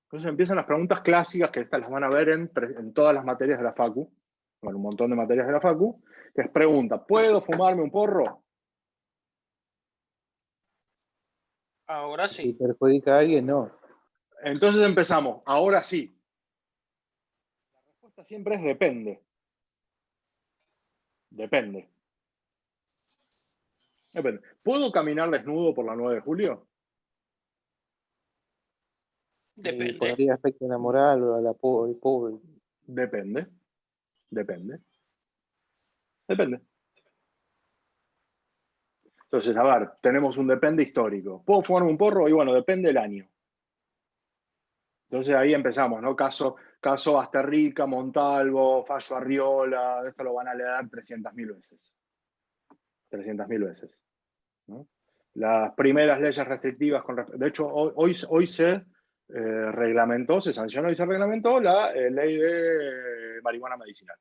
Entonces empiezan las preguntas clásicas, que estas las van a ver en todas las materias de la Facu, bueno, un montón de materias de la Facu, que es pregunta, ¿puedo fumarme un porro? Ahora Si sí. perjudica a alguien, no. Entonces empezamos, ahora sí. La respuesta siempre es depende. Depende. Depende. ¿Puedo caminar desnudo por la 9 de julio? Depende. ¿Podría afectar a la moral o a la pobre? Depende. Depende. Depende. Entonces, a ver, tenemos un depende histórico. ¿Puedo fumarme un porro? Y bueno, depende del año. Entonces ahí empezamos, ¿no? Caso Basterrica, Montalvo, Fallo Arriola, esto lo van a leer 300.000 veces. 300.000 veces. ¿No? Las primeras leyes restrictivas, de hecho, hoy se reglamentó, se sancionó y se reglamentó la ley de marihuana medicinal.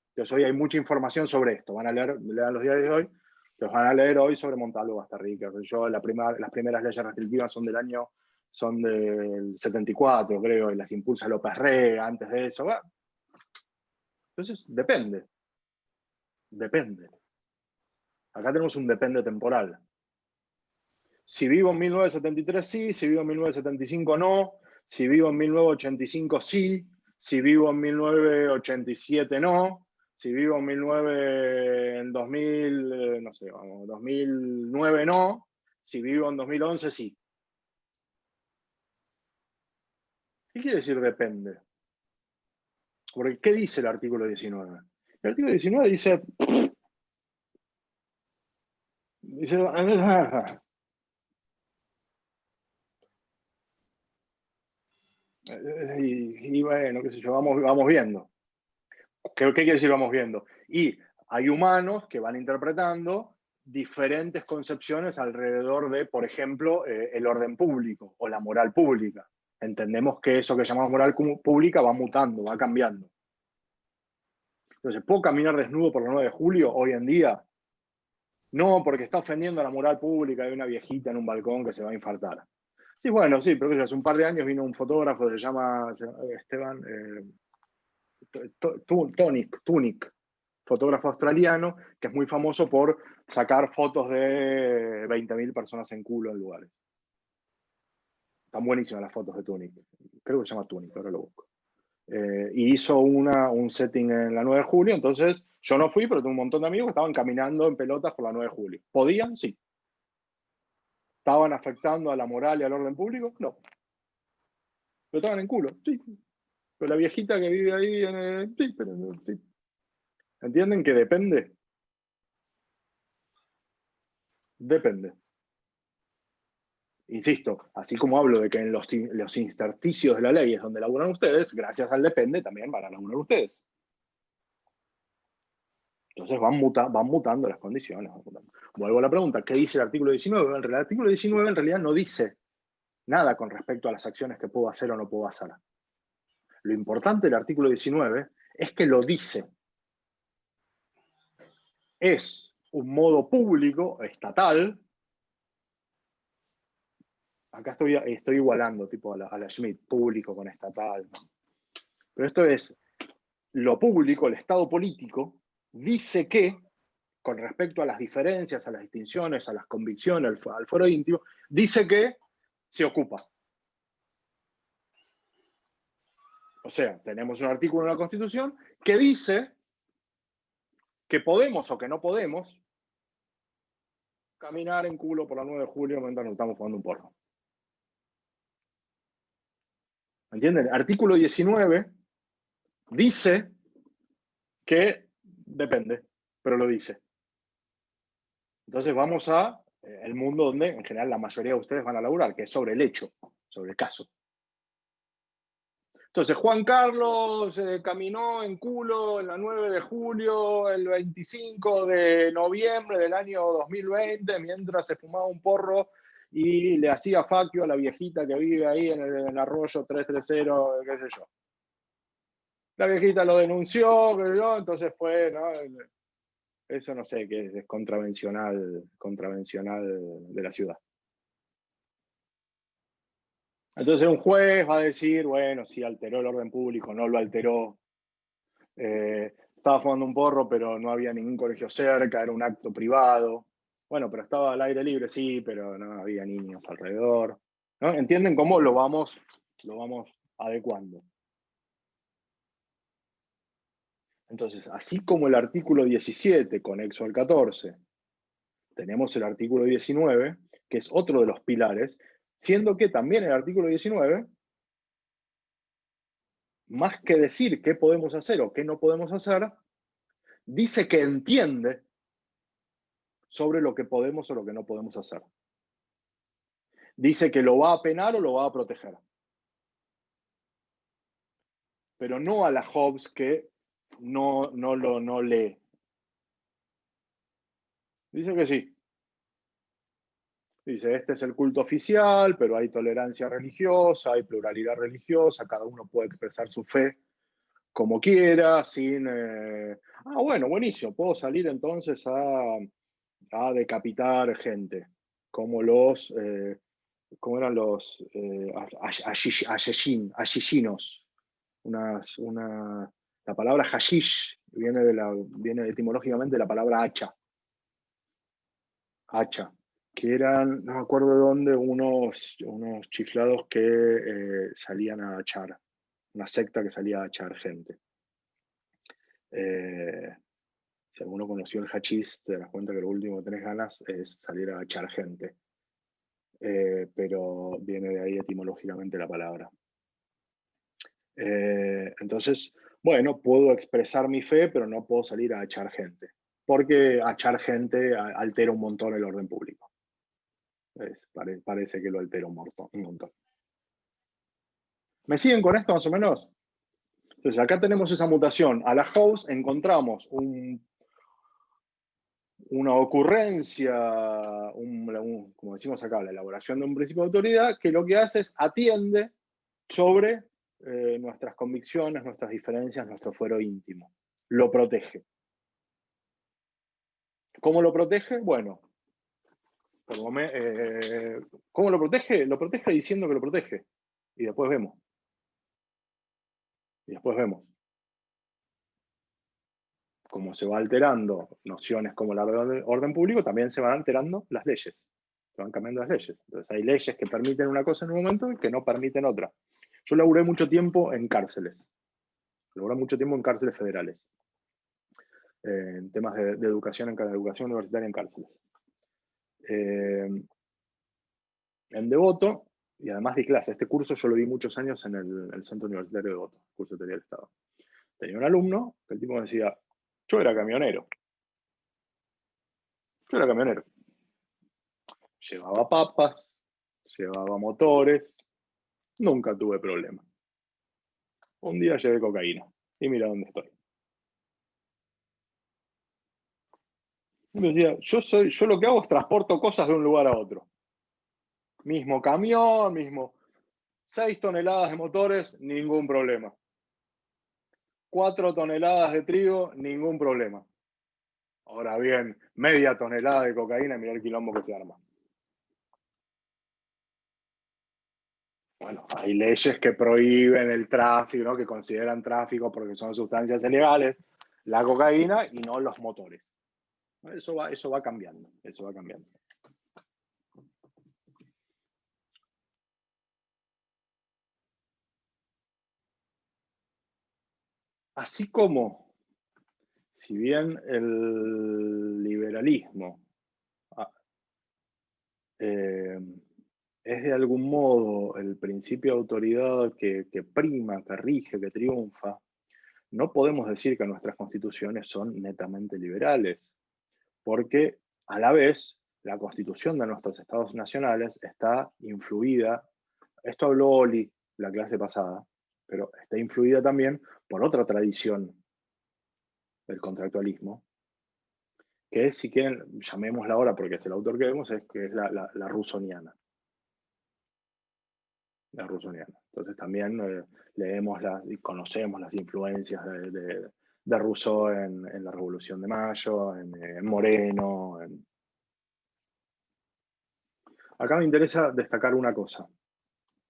Entonces hoy hay mucha información sobre esto. Van a lean los diarios de hoy, los van a leer hoy sobre Montalvo, Basterrica. Las primeras leyes restrictivas son del 74, creo, y las impulsa López Rega, antes de eso. Bueno. Entonces, depende. Depende. Acá tenemos un depende temporal. Si vivo en 1973, sí. Si vivo en 1975, no. Si vivo en 1985, sí. Si vivo en 1987, no. Si vivo en 2000, no sé, vamos, 2009, no. Si vivo en 2011, sí. ¿Qué quiere decir depende? Porque, ¿qué dice el artículo 19? El artículo 19 dice... Y bueno, qué sé yo, vamos viendo. ¿Qué quiere decir vamos viendo? Y hay humanos que van interpretando diferentes concepciones alrededor de, por ejemplo, el orden público o la moral pública. Entendemos que eso que llamamos moral pública va mutando, va cambiando. Entonces, ¿puedo caminar desnudo por la 9 de julio hoy en día? No, porque está ofendiendo a la moral pública de una viejita en un balcón que se va a infartar. Sí, bueno, sí, pero hace un par de años vino un fotógrafo que se llama Esteban Tunick, fotógrafo australiano, que es muy famoso por sacar fotos de 20.000 personas en culo en lugares. Están buenísimas las fotos de Tunick. Creo que se llama Tunick, ahora lo busco. Y hizo un setting en la 9 de julio, entonces yo no fui, pero tengo un montón de amigos que estaban caminando en pelotas por la 9 de julio. ¿Podían? Sí. ¿Estaban afectando a la moral y al orden público? No. Pero estaban en culo, sí. Pero la viejita que vive ahí, sí, pero sí. ¿Entienden que depende? Depende. Insisto, así como hablo de que en los intersticios de la ley es donde laburan ustedes, gracias al depende también van a laburar ustedes. Entonces van mutando las condiciones. Vuelvo a la pregunta, ¿qué dice el artículo 19? El artículo 19 en realidad no dice nada con respecto a las acciones que puedo hacer o no puedo hacer. Lo importante del artículo 19 es que lo dice. Es un modo público, estatal. Acá estoy igualando tipo a la Schmidt, público con estatal. Pero esto es lo público, el Estado político, dice que con respecto a las diferencias, a las distinciones, a las convicciones, al fuero íntimo, dice que se ocupa. O sea, tenemos un artículo en la Constitución que dice que podemos o que no podemos caminar en culo por la 9 de julio mientras nos estamos fumando un porro. ¿Entienden? Artículo 19 dice que depende, pero lo dice. Entonces vamos a el mundo donde en general la mayoría de ustedes van a laburar, que es sobre el hecho, sobre el caso. Entonces Juan Carlos caminó en culo en la 9 de julio, el 25 de noviembre del año 2020, mientras se fumaba un porro y le hacía faquio a la viejita que vive ahí en el arroyo 330, qué sé yo. La viejita lo denunció, entonces fue, ¿no? Eso no sé, que es contravencional de la ciudad. Entonces un juez va a decir, bueno, si alteró el orden público, no lo alteró. Estaba fumando un porro, pero no había ningún colegio cerca, era un acto privado. Bueno, pero estaba al aire libre, sí, pero no había niños alrededor. ¿No? ¿Entienden cómo lo vamos adecuando? Entonces, así como el artículo 17, conexo al 14, tenemos el artículo 19, que es otro de los pilares, siendo que también el artículo 19, más que decir qué podemos hacer o qué no podemos hacer, dice que entiende sobre lo que podemos o lo que no podemos hacer. Dice que lo va a penar o lo va a proteger. Pero no a la Hobbes que no lee. Dice que sí. Dice, este es el culto oficial, pero hay tolerancia religiosa, hay pluralidad religiosa, cada uno puede expresar su fe como quiera, sin... bueno, buenísimo, puedo salir entonces a decapitar gente, como los... ¿cómo eran los asesinos? La palabra hashish viene etimológicamente de la palabra hacha. Hacha. Que eran, no me acuerdo de dónde, unos chiflados que salían a hachar. Una secta que salía a hachar gente. Si alguno conoció el hachís, te das cuenta que lo último que tenés ganas es salir a hachar gente. Pero viene de ahí etimológicamente la palabra. Entonces, bueno, puedo expresar mi fe, pero no puedo salir a echar gente, porque echar gente altera un montón el orden público. Parece que lo altera un montón. ¿Me siguen con esto más o menos? Entonces, acá tenemos esa mutación. A la Hobbes encontramos una ocurrencia, como decimos acá, la elaboración de un principio de autoridad, que lo que hace es atiende sobre nuestras convicciones, nuestras diferencias, nuestro fuero íntimo. Lo protege. ¿Cómo lo protege? Bueno, ¿cómo lo protege? Lo protege diciendo que lo protege. Y después vemos. Como se va alterando nociones como el orden público, también se van alterando las leyes. Se van cambiando las leyes. Entonces hay leyes que permiten una cosa en un momento y que no permiten otra. Yo laburé mucho tiempo en cárceles. Laburé mucho tiempo en cárceles federales. En temas de educación universitaria en cárceles. En Devoto, y además di clase. Este curso yo lo di muchos años en el Centro Universitario de Devoto, curso de teoría del Estado. Tenía un alumno que el tipo me decía, yo era camionero. Llevaba papas, llevaba motores, nunca tuve problema. Un día llevé cocaína y mira dónde estoy. Y me decía, yo lo que hago es transporto cosas de un lugar a otro. Mismo camión, 6 toneladas de motores, ningún problema. 4 toneladas de trigo, ningún problema. Ahora bien, media tonelada de cocaína, mirá el quilombo que se arma. Bueno, hay leyes que prohíben el tráfico, ¿no? Que consideran tráfico porque son sustancias ilegales, la cocaína y no los motores. Eso va cambiando, eso va cambiando. Así como, si bien el liberalismo es de algún modo el principio de autoridad que prima, que rige, que triunfa, no podemos decir que nuestras constituciones son netamente liberales, porque a la vez la constitución de nuestros estados nacionales está influida, esto habló Oli la clase pasada, pero está influida también por otra tradición del contractualismo, que es, si quieren, llamémosla ahora porque es el autor que vemos, que es la rusoniana. La rusoniana. Entonces también leemos y conocemos las influencias de Rousseau en la Revolución de Mayo, en Moreno. Acá me interesa destacar una cosa.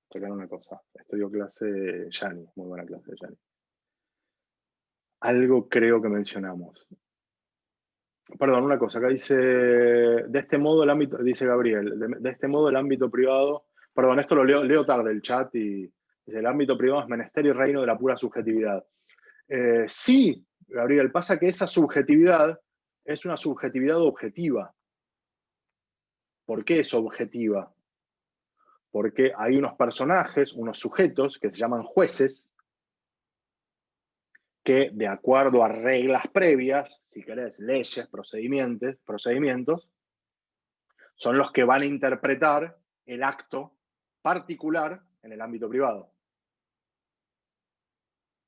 Estudio clase Gianni, muy buena clase de Gianni. Algo creo que mencionamos. Perdón, una cosa. Acá dice, de este modo el ámbito, dice Gabriel, de este modo el ámbito privado, perdón, esto lo leo tarde el chat y dice, el ámbito privado es menester y reino de la pura subjetividad. Sí, Gabriel, pasa que esa subjetividad es una subjetividad objetiva. ¿Por qué es objetiva? Porque hay unos personajes, unos sujetos que se llaman jueces, que de acuerdo a reglas previas, si querés, leyes, procedimientos, son los que van a interpretar el acto particular en el ámbito privado.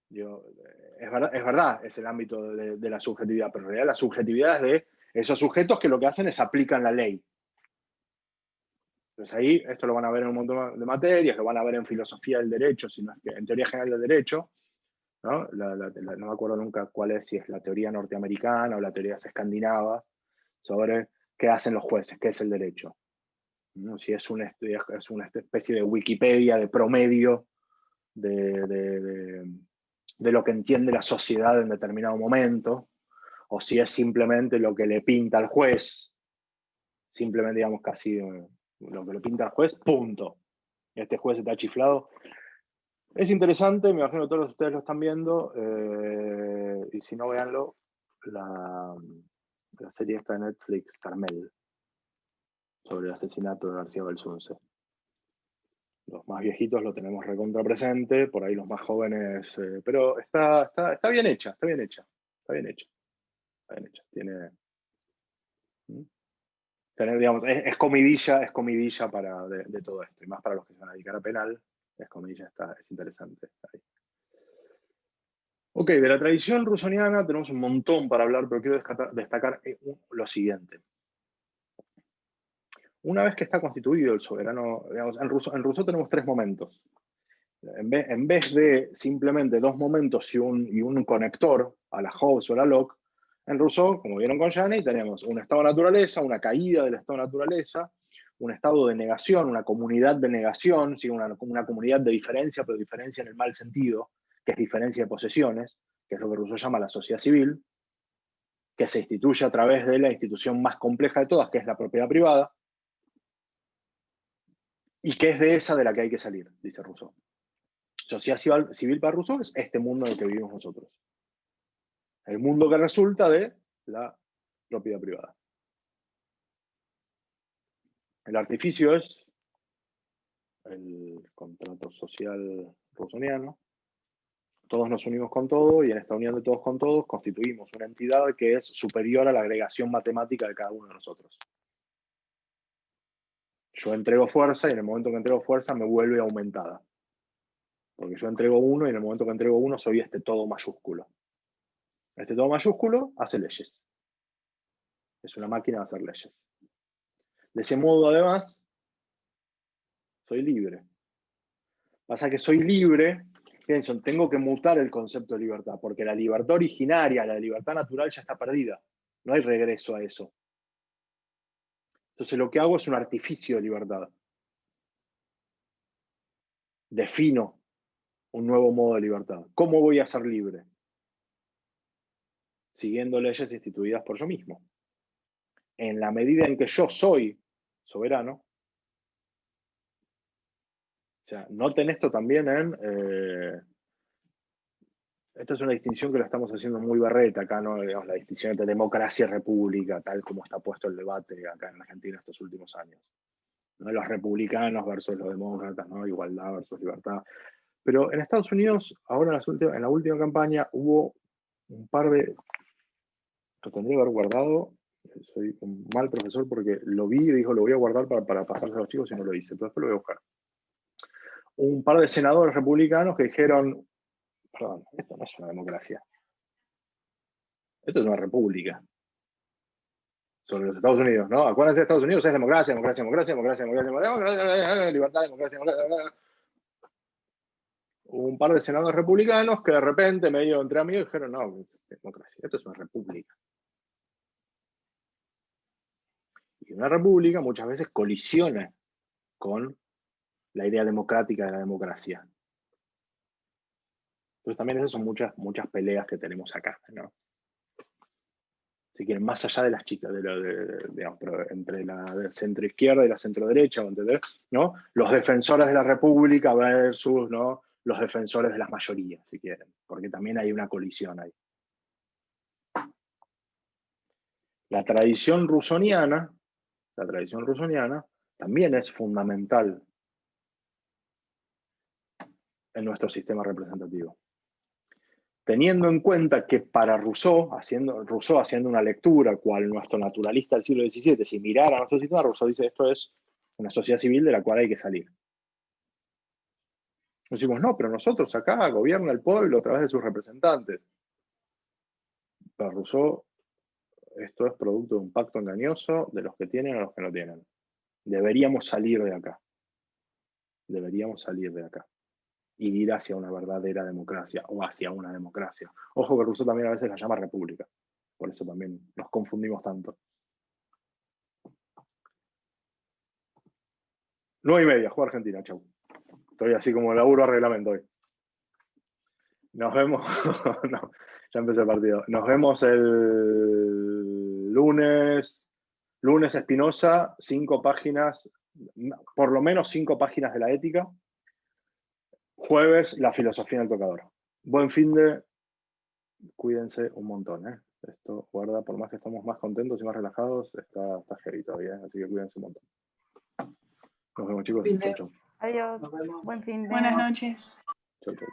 Es verdad, es el ámbito de la subjetividad, pero en realidad la subjetividad es de esos sujetos que lo que hacen es aplican la ley. Entonces ahí, esto lo van a ver en un montón de materias, lo van a ver en filosofía del derecho, sino que en teoría general del derecho, ¿no? No me acuerdo nunca cuál es, si es la teoría norteamericana o la teoría escandinava, sobre qué hacen los jueces, qué es el derecho. ¿No? Si es una especie de Wikipedia, de promedio de lo que entiende la sociedad en determinado momento, o si es simplemente lo que le pinta al juez, simplemente, digamos, casi lo que le pinta al juez, punto. Este juez está chiflado. Es interesante, me imagino que todos ustedes lo están viendo, y si no, véanlo, la serie esta de Netflix, Carmel, sobre el asesinato de García Belsunce. Los más viejitos lo tenemos recontra presente, por ahí los más jóvenes, pero está bien hecha, está bien hecha. Tiene, digamos, es comidilla de todo esto, y más para los que se van a dedicar a penal, es comidilla, es interesante. Ahí. Ok, de la tradición rusoniana tenemos un montón para hablar, pero quiero destacar lo siguiente. Una vez que está constituido el soberano, digamos, en Rousseau tenemos tres momentos. En vez de simplemente dos momentos y un conector a la Hobbes o a la Locke, en Rousseau, como vieron con Gianni, tenemos un estado de naturaleza, una caída del estado de naturaleza, un estado de negación, una comunidad de negación, ¿sí? una comunidad de diferencia, pero diferencia en el mal sentido, que es diferencia de posesiones, que es lo que Rousseau llama la sociedad civil, que se instituye a través de la institución más compleja de todas, que es la propiedad privada, y que es de esa de la que hay que salir, dice Rousseau. Sociedad civil para Rousseau es este mundo en el que vivimos nosotros. El mundo que resulta de la propiedad privada. El artificio es el contrato social rousseauiano. Todos nos unimos con todo y en esta unión de todos con todos constituimos una entidad que es superior a la agregación matemática de cada uno de nosotros. Yo entrego fuerza y en el momento que entrego fuerza me vuelve aumentada. Porque yo entrego uno y en el momento que entrego uno soy este todo mayúsculo. Este todo mayúsculo hace leyes. Es una máquina de hacer leyes. De ese modo, además, soy libre. Pasa que soy libre, pienso, tengo que mutar el concepto de libertad, porque la libertad originaria, la libertad natural ya está perdida. No hay regreso a eso. Entonces lo que hago es un artificio de libertad. Defino un nuevo modo de libertad. ¿Cómo voy a ser libre? Siguiendo leyes instituidas por yo mismo. en la medida en que yo soy soberano, o sea, noten esto también esta es una distinción que la estamos haciendo muy berreta acá, ¿no? Digamos, la distinción entre democracia y república, tal como está puesto el debate acá en Argentina estos últimos años. ¿No? Los republicanos versus los demócratas, ¿no? Igualdad versus libertad. Pero en Estados Unidos, ahora en la última campaña, hubo un par de... Lo tendría que haber guardado. Soy un mal profesor porque lo vi y dijo, lo voy a guardar para pasarse a los chicos y no lo hice, pero después lo voy a buscar. Un par de senadores republicanos que dijeron, perdón, esto no es una democracia. Esto es una república. Sobre los Estados Unidos, ¿no? Acuérdense, Estados Unidos es democracia, democracia, democracia, democracia, democracia, libertad, democracia, democracia. Hubo un par de senadores republicanos que de repente, medio entre amigos, dijeron, no, democracia, esto es una república. Y una república muchas veces colisiona con la idea democrática de la democracia. Entonces también esas son muchas peleas que tenemos acá, ¿no? Si quieren, más allá de las chicas, digamos, pero entre la centro izquierda y la centro derecha, ¿no? Los defensores de la república versus, ¿no? Los defensores de las mayorías, si quieren, porque también hay una colisión ahí. La tradición rusoniana también es fundamental en nuestro sistema representativo. Teniendo en cuenta que para Rousseau, haciendo una lectura, cual nuestro naturalista del siglo XVII, si mirara a nuestro sistema, Rousseau dice, esto es una sociedad civil de la cual hay que salir. Decimos, no, pero nosotros acá gobierna el pueblo a través de sus representantes. Para Rousseau, esto es producto de un pacto engañoso de los que tienen a los que no tienen. Deberíamos salir de acá. Deberíamos salir de acá. Y ir hacia una verdadera democracia, o hacia una democracia. Ojo que Rousseau también a veces la llama república. Por eso también nos confundimos tanto. 9:30, juega Argentina, chau. Estoy así como laburo a reglamento hoy. Nos vemos. No, ya empezó el partido. Nos vemos el lunes. Lunes Espinosa, 5 páginas, por lo menos 5 páginas de la ética. Jueves, la filosofía del tocador. Buen fin de... Cuídense un montón, ¿eh? Esto, guarda, por más que estamos más contentos y más relajados, está heavy todavía, así que cuídense un montón. Nos vemos, chicos. Chau, chau. Adiós. Buen fin de... Buenas noches. Chau, chau.